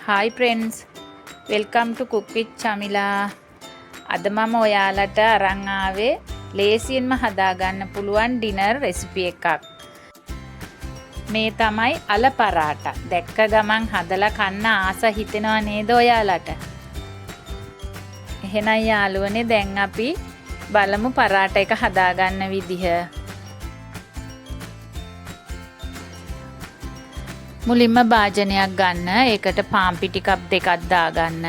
Hi friends, welcome to Cook with Chamila. අද මම ඔයාලට අරන් ආවේ ලේසියෙන්ම හදාගන්න පුළුවන් ඩිනර් රෙසිපි එකක්. මේ තමයි අල පරාටා. දැක්ක ගමන් හදලා කන්න ආස හිතෙනවා නේද ඔයාලට? එහෙනම් යාළුවනේ දැන් අපි බලමු පරාටා එක හදාගන්න විදිහ. මුලින්ම භාජනයක් ගන්න. ඒකට පාන් පිටි කප් දෙකක් දාගන්න.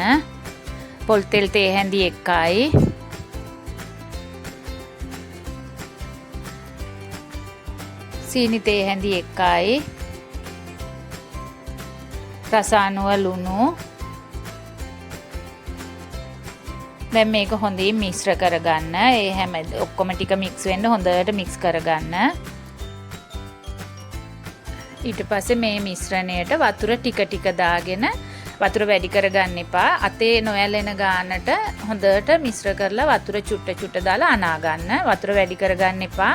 පොල් තෙල් තේ හැඳි එකයි. සීනි තේ හැඳි එකයි. රස අනුව ලුණු. දැන් මේක හොඳින් මිශ්‍ර කරගන්න. ඒ හැම ඔක්කොම ටික මික්ස් වෙන්න හොඳට මික්ස් කරගන්න. ඊට පස්සේ මේ මිශ්‍රණයට වතුර ටික ටික දාගෙන වතුර වැඩි කරගන්න එපා. අතේ නොඇලෙන ගානට හොඳට මිශ්‍ර කරලා වතුර චුට්ට චුට්ට දාලා අනා ගන්න. වතුර වැඩි කරගන්න එපා.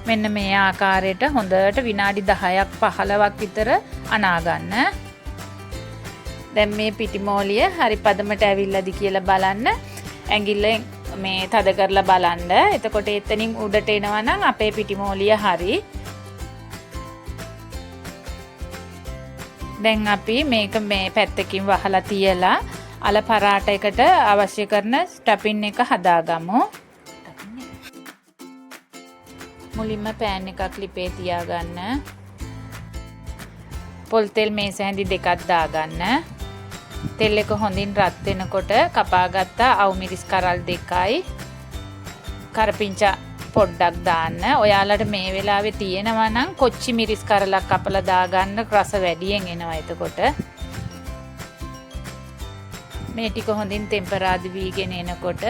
මෙන්න මේ ආකාරයට හොඳට විනාඩි 10ක් 15ක් විතර අනා ගන්න. දැන් මේ පිටිමෝලිය හරි පදමට ඇවිල්ලාද කියලා බලන්න. ඇඟිල්ලෙන් මේ තද කරලා බලන්න. එතකොට එතනින් උඩට එනවා නම් අපේ පිටිමෝලිය හරි. දැන් අපි මේක මේ පැත්තකින් වහලා තියලා අල පරාට එකට අවශ්‍ය කරන ස්ටෆින් එක හදාගමු. මුලින්ම පෑන් එකක් ලිපේ තියාගන්න. පොල් තෙල් මේස හැඳි දෙකක් දාගන්න. තෙල් එක හොඳින් රත් වෙනකොට කපාගත්ත අවුමිරිස් කරල් දෙකයි කරපිංචා පොඩ්ඩක් දාන්න. ඔයාලට මේ වෙලාවේ තියෙනවා නම් කොච්චි මිරිස් කරලක් කපලා දාගන්න රස වැඩියෙන් එනවා. එතකොට මේ ටික හොඳින් ටෙම්පරාදි වීගෙන එනකොට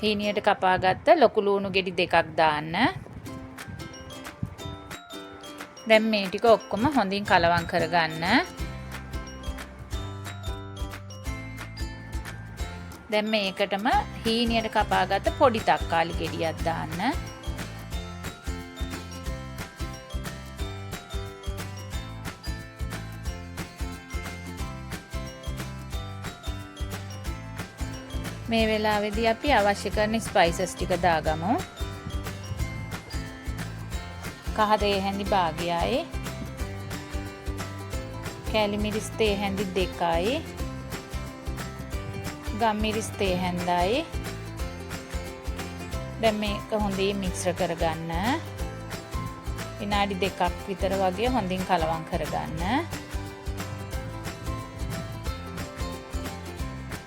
හීනියට කපාගත්ත ලොකු ලුණු ගෙඩි දෙකක් දාන්න. දැන් මේ ටික ඔක්කොම හොඳින් කලවම් කරගන්න. දැන් මේකටම හීනියට කපාගත්ත පොඩි තක්කාලි ගෙඩියක් දාන්න. මේ වෙලාවේදී අපි අවශ්‍ය කරන ස්පයිසස් ටික දාගමු. කහ තේ හැඳි භාගයයි. කැලි මිරිස් තේ හැඳි දෙකයි. ගම්මිරිස් තේ හැඳයි. දැන් මේක හොඳින් මිශ්‍ර කරගන්න. විනාඩි 2ක් විතර වගේ හොඳින් කලවම් කරගන්න.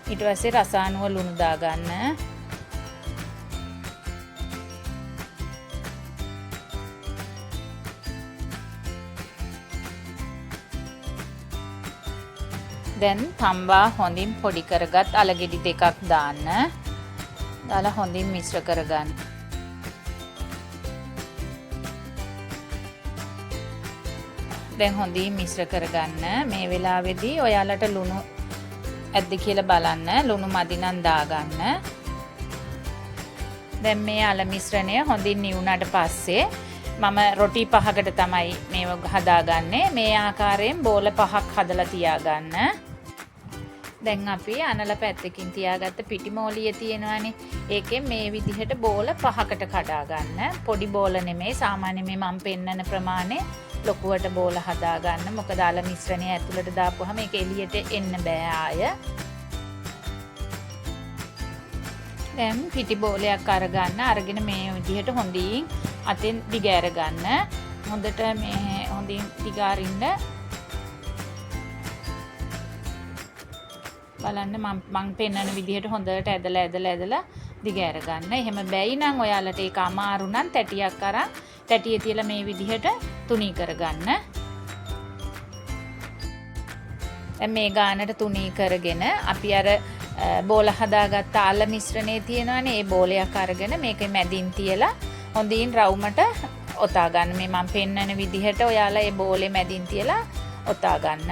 ඊට පස්සේ රස අනුව ලුණු දාගන්න. දැන් තම්බා හොඳින් පොඩි කරගත් අලගෙඩි දෙකක් දාන්න. දාලා හොඳින් මිශ්‍ර කරගන්න. දැන් හොඳින් මිශ්‍ර කරගන්න. මේ වෙලාවේදී ඔයාලට ලුණු ඇද්ද කියලා බලන්න. ලුණු මදි නම් දාගන්න. දැන් මේ අල මිශ්‍රණය හොඳින් නිවුණාට පස්සේ මම රොටි 5කට තමයි මේව හදාගන්නේ. මේ ආකාරයෙන් බෝල 5ක් හදලා තියාගන්න. දැන් අපි අනල පැත්තකින් තියාගත්ත පිටිමෝලිය තියෙනවානේ. ඒකෙන් මේ විදිහට බෝල 5කට කඩා ගන්න. පොඩි බෝල නෙමෙයි, සාමාන්‍ය මේ මම පෙන්නන ප්‍රමාණය ලොකුවට බෝල හදා ගන්න. මොකද අල මිශ්‍රණය ඇතුළට දාපුවාම ඒක එළියට එන්න බෑ ආය. දැන් පිටි බෝලයක් අරගන්න. අරගෙන මේ විදිහට හොඳින් අතෙන් දිගෑර ගන්න. හොඳට මේ හොඳින් දිගාරින්න. බලන්න මම පෙන්නන විදිහට හොඳට ඇදලා දිගෑර ගන්න. එහෙම බැයි නම් ඔයාලට ඒක අමාරු නම් තැටියක් අරන් තැටියේ තියලා මේ විදිහට තුනී කරගන්න. දැන් මේ ගානට තුනී කරගෙන අපි අර බෝල හදාගත්ත අල මිශ්‍රණේ තියෙනවානේ. ඒ බෝලයක් අරගෙන මේකේ මැදින් තියලා හොඳින් රවුමට ඔතා ගන්න. මේ මම පෙන්නන විදිහට ඔයාලා ඒ බෝලේ මැදින් තියලා ඔතා ගන්න.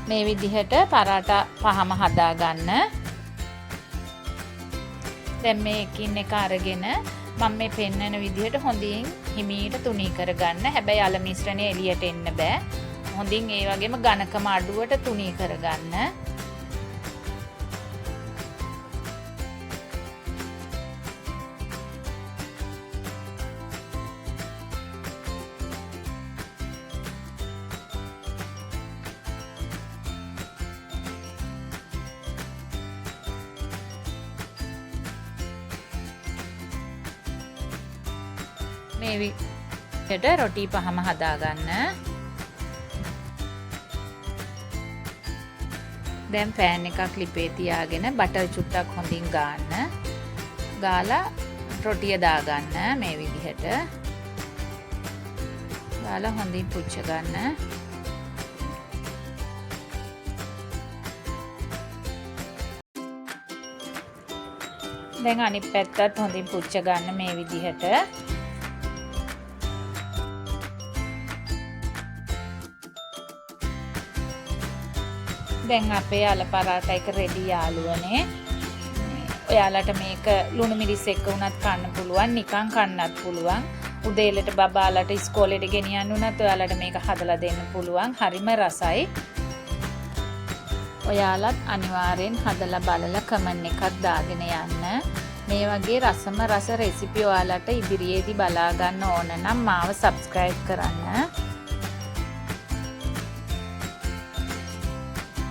මේ විදිහට පරාටා 5ම හදා ගන්න. දැන් මේකින් එක අරගෙන මම මේ පෙන්නන විදිහට හොඳින් හිමීට තුනී කරගන්න. හැබැයි අල මිශ්‍රණය එළියට එන්න බෑ. හොඳින් ඒ වගේම ඝනකම අඩුවට තුනී කරගන්න. මේ විදිහට රොටි පහම හදාගන්න. දැන් පෑන් එකක් ලිපේ තියාගෙන බටර් චුට්ටක් හොඳින් ගාන්න. ගාලා රොටිය දාගන්න මේ විදිහට. ගාලා හොඳින් පුච්ච ගන්න. දැන් අනිත් පැත්තත් හොඳින් පුච්ච ගන්න මේ විදිහට. දැන් අපේ අල පරාට එක රෙඩි යාළුවනේ. ඔයාලට මේක ලුණු මිරිස් එක්ක උනත් කන්න පුළුවන්, නිකන් කන්නත් පුළුවන්. උදේලට බබාලට ඉස්කෝලේට ගෙනියන්න උනත් ඔයාලට මේක හදලා දෙන්න පුළුවන්. හරිම රසයි. ඔයාලත් අනිවාර්යෙන් හදලා බලලා කමෙන්ට් එකක් දාගෙන යන්න. මේ වගේ රස රෙසිපි ඔයාලට ඉදිරියේදී බලා ගන්න ඕන නම් මාව සබ්ස්ක්‍රයිබ් කරන්න.